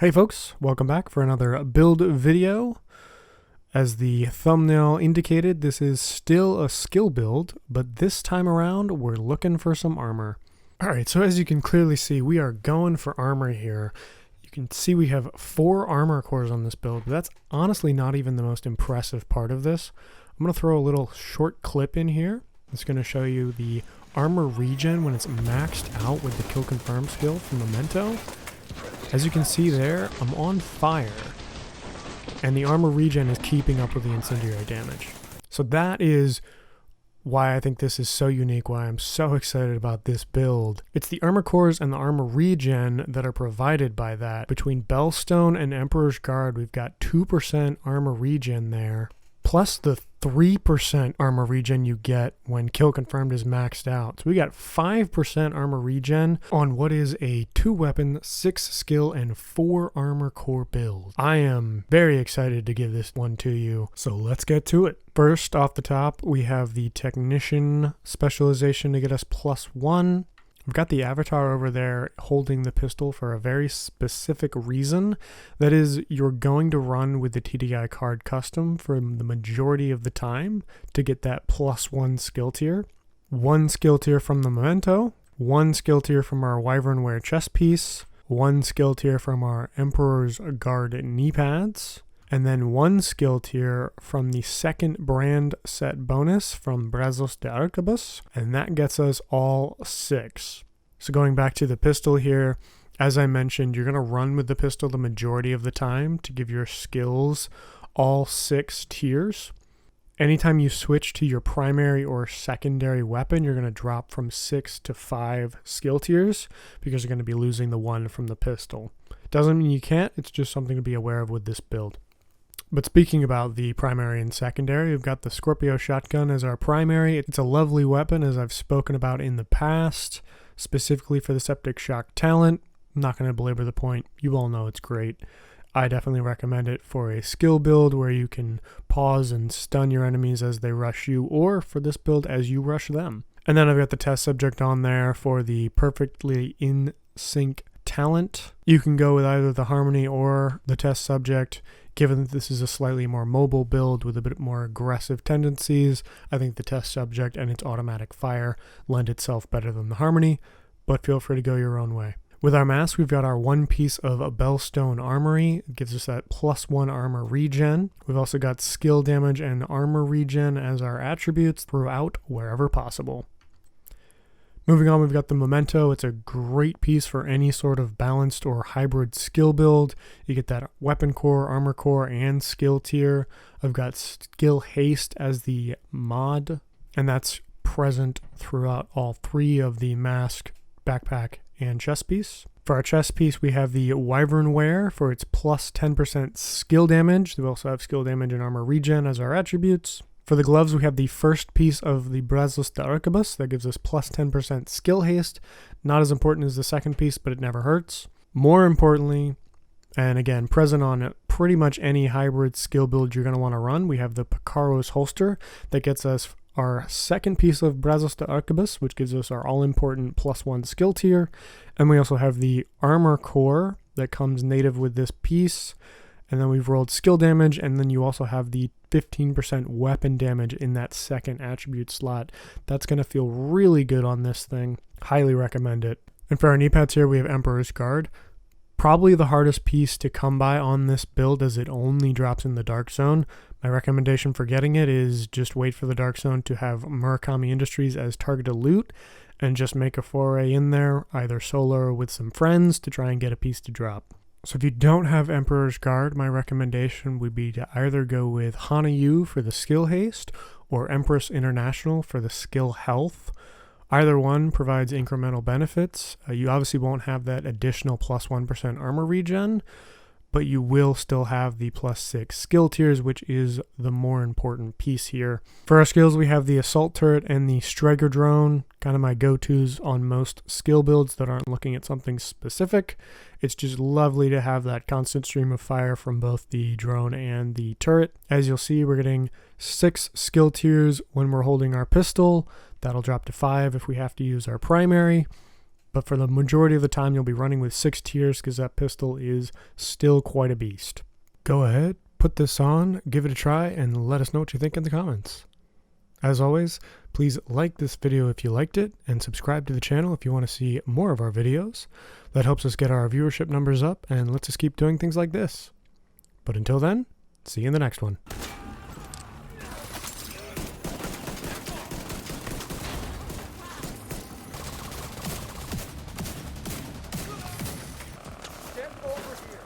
Hey folks, welcome back for another build video. As the thumbnail indicated, this is still a skill build, but this time around we're looking for some armor. Alright, so as you can clearly see, we are going for armor here. You can see we have 4 armor cores on this build, but that's honestly not even the most impressive part of this. I'm going to throw a little short clip in here. It's going to show you the armor regen when it's maxed out with the kill confirm skill from Memento. As you can see there, I'm on fire, and the armor regen is keeping up with the incendiary damage. So that is why I think this is so unique, why I'm so excited about this build. It's the armor cores and the armor regen that are provided by that. Between Bellstone and Emperor's Guard, we've got 2% armor regen there, plus the 3% armor regen you get when kill confirmed is maxed out. So we got 5% armor regen on what is a 2 weapon, 6 skill, and 4 armor core build. I am very excited to give this one to you, so let's get to it. First off the top, we have the Technician Specialization to get us +1. We've got the avatar over there holding the pistol for a very specific reason. That is, you're going to run with the TDI card custom for the majority of the time to get that +1 skill tier. 1 skill tier from the Memento, 1 skill tier from our Wyvernware chest piece, 1 skill tier from our Emperor's Guard knee pads, and then 1 skill tier from the second brand set bonus from Brazos de Arquebus, and that gets us all 6. So going back to the pistol here, as I mentioned, you're going to run with the pistol the majority of the time to give your skills all 6 tiers. Anytime you switch to your primary or secondary weapon, you're going to drop from 6 to 5 skill tiers because you're going to be losing the 1 from the pistol. Doesn't mean you can't, it's just something to be aware of with this build. But speaking about the primary and secondary, we've got the Scorpio shotgun as our primary. It's a lovely weapon, as I've spoken about in the past, specifically for the Septic Shock talent. I'm not going to belabor the point. You all know it's great. I definitely recommend it for a skill build where you can pause and stun your enemies as they rush you, or for this build as you rush them. And then I've got the test subject on there for the perfectly in sync talent. You can go with either the Harmony or the test subject. Given that this is a slightly more mobile build with a bit more aggressive tendencies, I think the test subject and its automatic fire lend itself better than the Harmony, but feel free to go your own way. With our mask, we've got our 1 piece of a Bellstone Armory. It gives us that +1 armor regen. We've also got skill damage and armor regen as our attributes throughout wherever possible. Moving on, we've got the Memento. It's a great piece for any sort of balanced or hybrid skill build. You get that weapon core, armor core, and skill tier. I've got skill haste as the mod, and that's present throughout all 3 of the mask, backpack, and chest piece. For our chest piece, we have the Wyvernware for its +10% skill damage. We also have skill damage and armor regen as our attributes. For the gloves, we have the first piece of the Brazos de Arquebus that gives us +10% skill haste. Not as important as the second piece, but it never hurts. More importantly, and again, present on pretty much any hybrid skill build you're going to want to run, we have the Picaro's holster that gets us our second piece of Brazos de Arquebus, which gives us our all-important +1 skill tier. And we also have the armor core that comes native with this piece. And then we've rolled skill damage, and then you also have the 15% weapon damage in that second attribute slot. That's going to feel really good on this thing. Highly recommend it. And for our knee pads here, we have Emperor's Guard. Probably the hardest piece to come by on this build as it only drops in the Dark Zone. My recommendation for getting it is just wait for the Dark Zone to have Murakami Industries as targeted loot and just make a foray in there, either solo or with some friends, to try and get a piece to drop. So if you don't have Emperor's Guard, my recommendation would be to either go with Hana Yu for the skill haste or Empress International for the skill health. Either one provides incremental benefits. You obviously won't have that additional +1% armor regen, but you will still have the +6 skill tiers, which is the more important piece here. For our skills, we have the Assault Turret and the Striker Drone, kind of my go-tos on most skill builds that aren't looking at something specific. It's just lovely to have that constant stream of fire from both the drone and the turret. As you'll see, we're getting 6 skill tiers when we're holding our pistol. That'll drop to 5 if we have to use our primary. but for the majority of the time you'll be running with 6 tiers because that pistol is still quite a beast. Go ahead, put this on, give it a try, and let us know what you think in the comments. As always, please like this video if you liked it, and subscribe to the channel if you want to see more of our videos. That helps us get our viewership numbers up and lets us keep doing things like this. But until then, see you in the next one. Step over here.